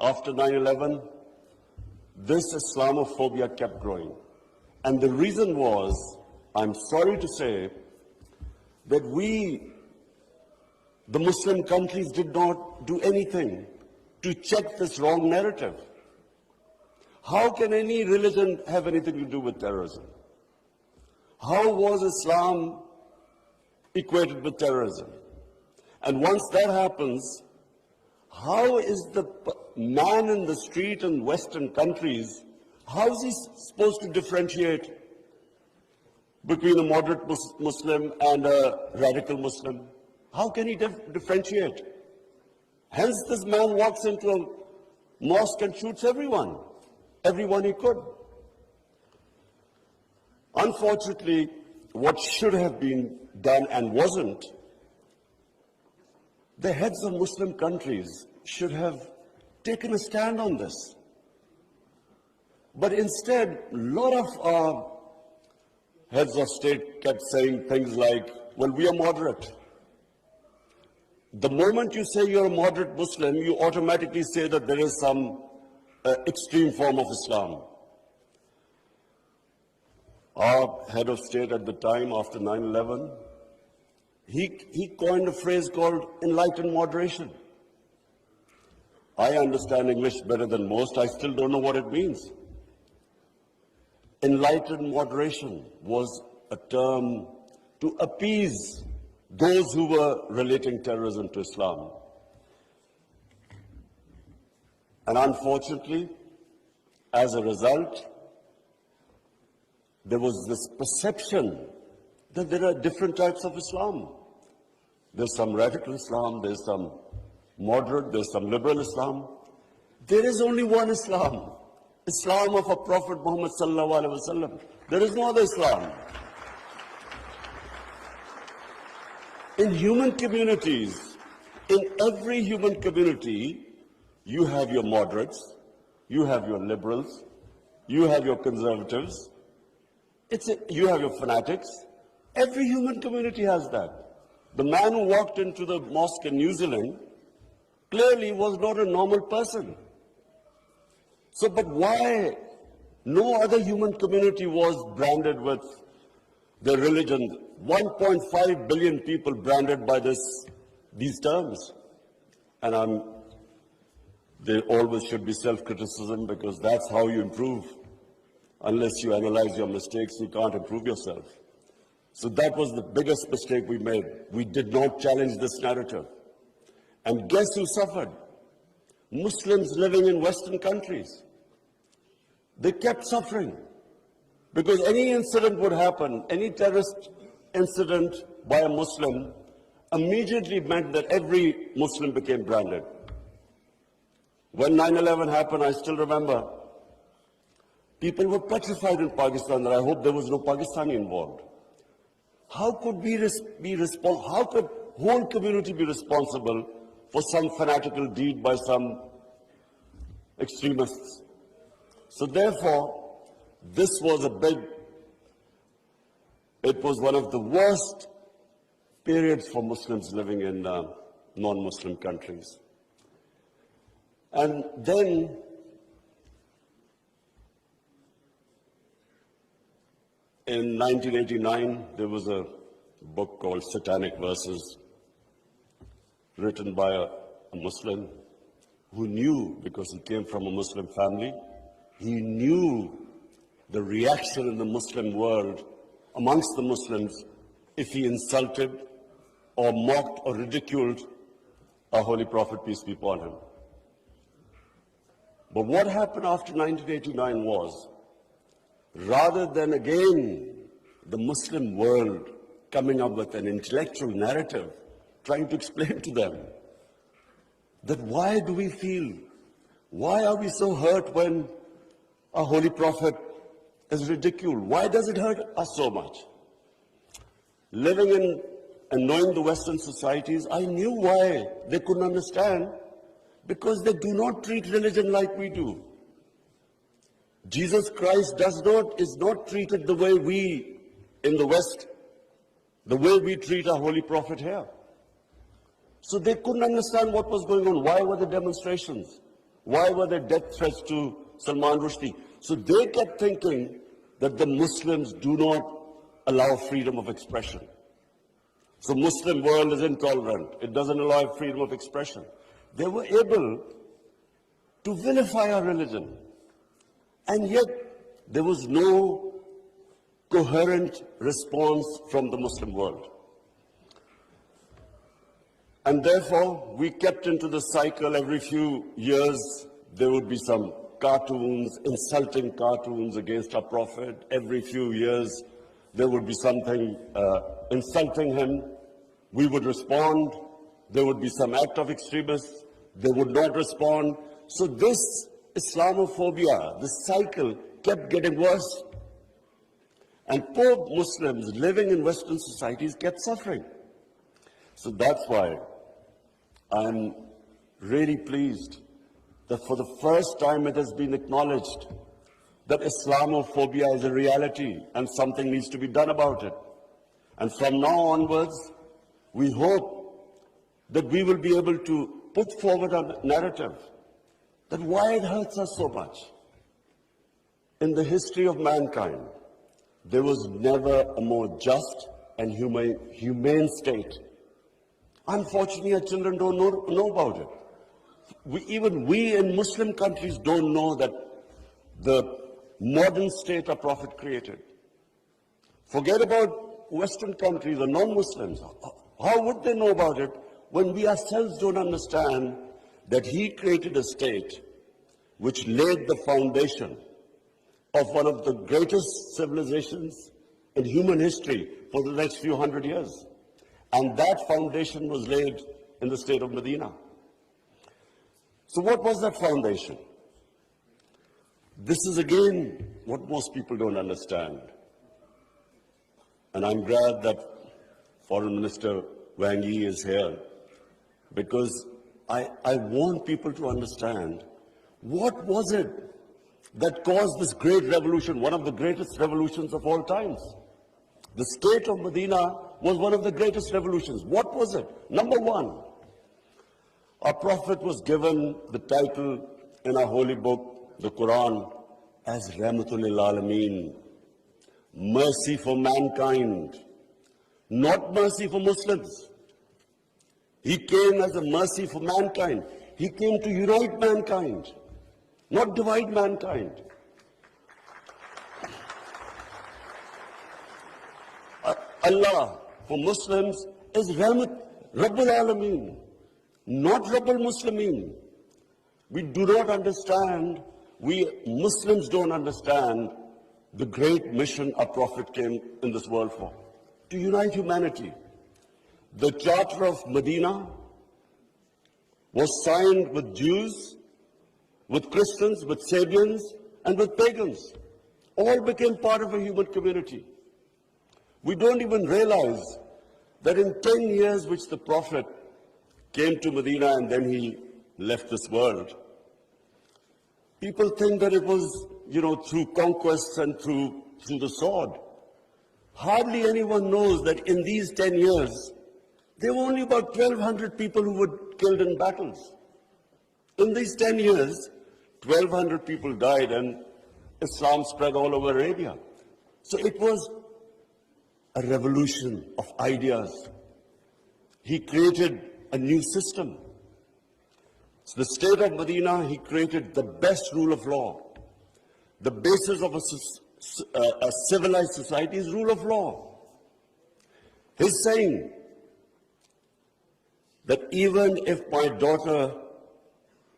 after 9/11, this Islamophobia kept growing. And the reason was, I'm sorry to say, that we, the Muslim countries, did not do anything to check this wrong narrative. How can any religion have anything to do with terrorism? How was Islam equated with terrorism? And once that happens, how is the man in the street in Western countries, how is he supposed to differentiate between a moderate Muslim and a radical Muslim? How can he differentiate? Hence, this man walks into a mosque and shoots everyone he could. Unfortunately, what should have been done and wasn't, the heads of Muslim countries should have taken a stand on this. But instead, a lot of our heads of state kept saying things like, well, we are moderate. The moment you say you're a moderate Muslim, you automatically say that there is some extreme form of Islam. Our head of state at the time, after 9/11, he coined a phrase called enlightened moderation. I understand English better than most. I still don't know what it means. Enlightened moderation was a term to appease those who were relating terrorism to Islam. And unfortunately, as a result, there was this perception that there are different types of Islam. There's some radical Islam, there's some moderate, there's some liberal Islam. There is only one Islam, Islam of our Prophet Muhammad sallallahu alaihi wasallam. There is no other Islam. In human communities, in every human community, you have your moderates, you have your liberals, you have your conservatives, you have your fanatics. Every human community has that. The man who walked into the mosque in New Zealand clearly was not a normal person. So, but why no other human community was branded with their religion? 1.5 billion people branded by these terms. And there always should be self-criticism, because that's how you improve. Unless you analyze your mistakes, you can't improve yourself. So that was the biggest mistake we made. We did not challenge this narrative. And guess who suffered? Muslims living in Western countries. They kept suffering. Because any incident would happen, any terrorist incident by a Muslim immediately meant that every Muslim became branded. When 9/11 happened, I still remember, people were petrified in Pakistan that I hope there was no Pakistani involved. How could how could whole community be responsible for some fanatical deed by some extremists? So therefore, this was it was one of the worst periods for Muslims living in non-Muslim countries. And then in 1989, there was a book called Satanic Verses, written by a Muslim who knew, because he came from a Muslim family, he knew the reaction in the Muslim world, amongst the Muslims, if he insulted or mocked or ridiculed our Holy Prophet, peace be upon him. But what happened after 1989 was, rather than again the Muslim world coming up with an intellectual narrative, trying to explain to them that why do we feel, why are we so hurt when our Holy Prophet is ridiculed? Why does it hurt us so much? Living in and knowing the Western societies, I knew why they couldn't understand, because they do not treat religion like we do. Jesus Christ is not treated the way we in the West, the way we treat our Holy Prophet here. So they couldn't understand what was going on. Why were the demonstrations? Why were there death threats to Salman Rushdie? So they kept thinking that the Muslims do not allow freedom of expression. So Muslim world is intolerant. It doesn't allow freedom of expression. They were able to vilify our religion. And yet there was no coherent response from the Muslim world. And therefore, we kept into the cycle. Every few years, there would be some cartoons, insulting cartoons against our Prophet. Every few years, there would be something insulting him. We would respond. There would be some act of extremists. They would not respond. So this Islamophobia, this cycle, kept getting worse. And poor Muslims living in Western societies kept suffering. So that's why I'm really pleased that for the first time it has been acknowledged that Islamophobia is a reality and something needs to be done about it. And from now onwards, we hope that we will be able to put forward a narrative that why it hurts us so much. In the history of mankind, there was never a more just and humane state. Unfortunately, our children don't know about it. Even we in Muslim countries don't know that the modern state our Prophet created. Forget about Western countries or non-Muslims. How would they know about it when we ourselves don't understand that he created a state which laid the foundation of one of the greatest civilizations in human history for the next few hundred years. And that foundation was laid in the state of Medina. So what was that foundation? This is again what most people don't understand. And I'm glad that Foreign Minister Wang Yi is here, because I want people to understand what was it that caused this great revolution, one of the greatest revolutions of all times. The state of Medina was one of the greatest revolutions. What was it? Number one, our Prophet was given the title in our holy book, the Quran, as Rahmatul lil Alameen, mercy for mankind, not mercy for Muslims. He came as a mercy for mankind. He came to unite mankind, not divide mankind. Allah for Muslims is Rahmat, Rabbul Alameen, not Rabbul Muslimeen. We do not understand, we Muslims don't understand the great mission our Prophet came in this world for, to unite humanity. The Charter of Medina was signed with Jews, with Christians, with Sabians, and with pagans. All became part of a human community. We don't even realize that in 10 years which the Prophet came to Medina and then he left this world, people think that it was, through conquests and through the sword. Hardly anyone knows that in these 10 years, there were only about 1,200 people who were killed in battles. In these 10 years, 1,200 people died and Islam spread all over Arabia. So it was a revolution of ideas. He created a new system. So the state of Medina, he created the best rule of law. The basis of a civilized society is rule of law. He's saying that even if my daughter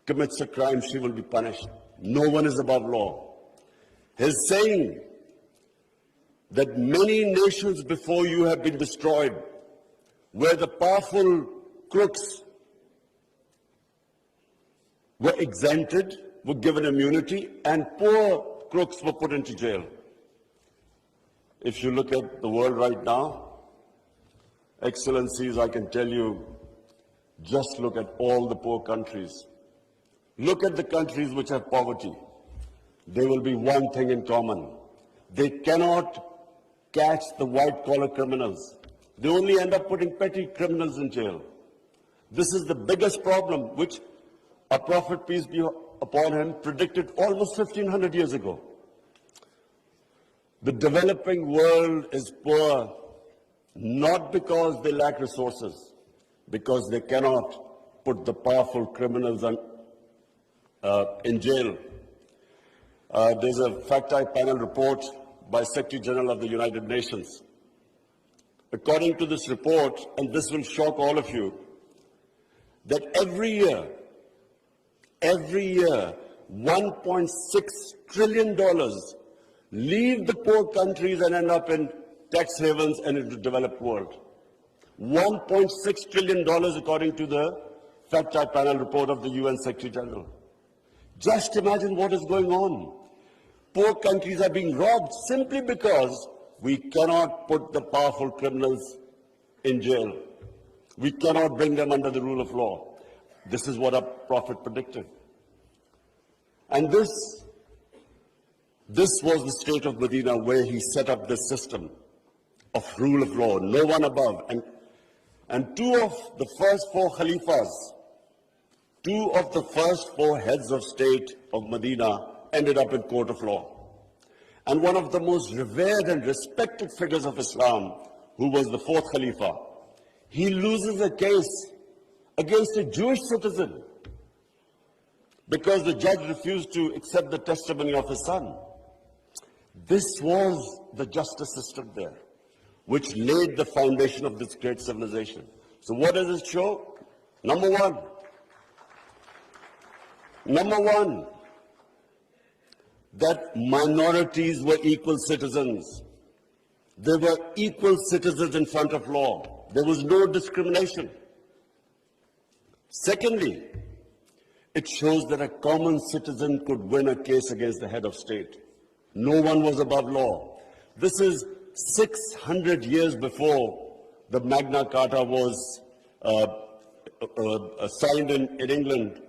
commits a crime, she will be punished. No one is above law. He's saying that many nations before you have been destroyed, where the powerful crooks were exempted, were given immunity, and poor crooks were put into jail. If you look at the world right now, Excellencies, I can tell you, just look at all the poor countries. Look at the countries which have poverty. There will be one thing in common. They cannot catch the white-collar criminals. They only end up putting petty criminals in jail. This is the biggest problem which our Prophet, peace be upon him predicted almost 1500 years ago. The developing world is poor not because they lack resources, because they cannot put the powerful criminals in jail. There's a fact-type panel report by Secretary General of the United Nations. According to this report, and this will shock all of you, that every year, $1.6 trillion leave the poor countries and end up in tax havens and in the developed world. $1.6 trillion according to the fact-type panel report of the UN Secretary General. Just imagine what is going on. Poor countries are being robbed simply because we cannot put the powerful criminals in jail. We cannot bring them under the rule of law. This is what our prophet predicted. And this was the state of Medina where he set up this system of rule of law, no one above. And two of the first four Khalifas, two of the first four heads of state of Medina ended up in court of law. And one of the most revered and respected figures of Islam, who was the fourth Khalifa, he loses a case against a Jewish citizen because the judge refused to accept the testimony of his son. This was the justice system there, which laid the foundation of this great civilization. So what does it show? Number one, that minorities were equal citizens. They were equal citizens in front of law. There was no discrimination. Secondly, it shows that a common citizen could win a case against the head of state. No one was above law. This is 600 years before the Magna Carta was signed in England,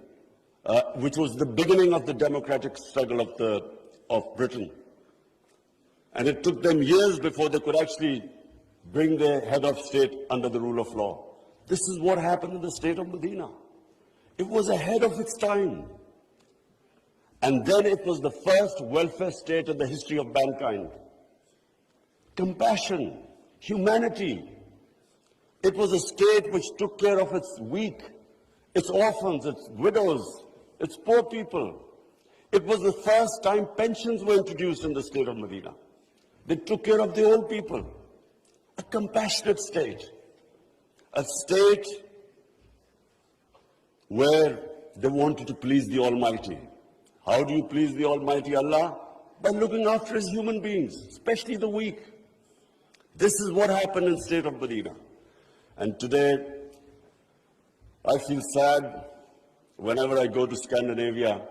which was the beginning of the democratic struggle of Britain. And it took them years before they could actually bring their head of state under the rule of law. This is what happened in the state of Medina. It was ahead of its time. And then it was the first welfare state in the history of mankind. Compassion, humanity. It was a state which took care of its weak, its orphans, its widows, its poor people. It was the first time pensions were introduced in the state of Medina. They took care of the old people. A compassionate state. A state where they wanted to please the Almighty. How do you please the Almighty Allah? By looking after His human beings, especially the weak. This is what happened in the state of Medina. And today, I feel sad whenever I go to Scandinavia.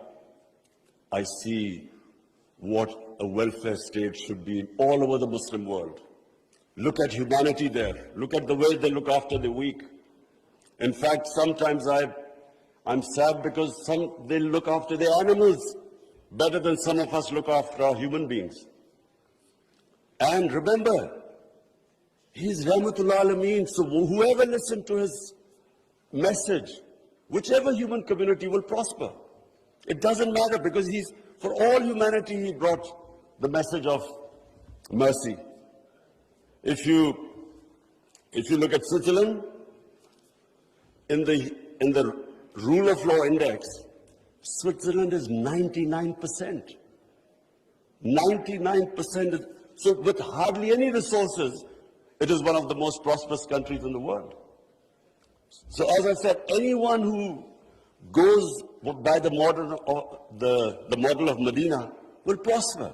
I see what a welfare state should be all over the Muslim world. Look at humanity there. Look at the way they look after the weak. In fact, sometimes I'm sad because they look after the animals better than some of us look after our human beings. And remember, He's Rahmatul Alameen, so whoever listened to His message, whichever human community will prosper. It doesn't matter because for all humanity, He brought the message of mercy. If you look at Switzerland, in the rule of law index, Switzerland is 99%. 99%. So with hardly any resources, it is one of the most prosperous countries in the world. So as I said, anyone who goes by the model of Medina will prosper.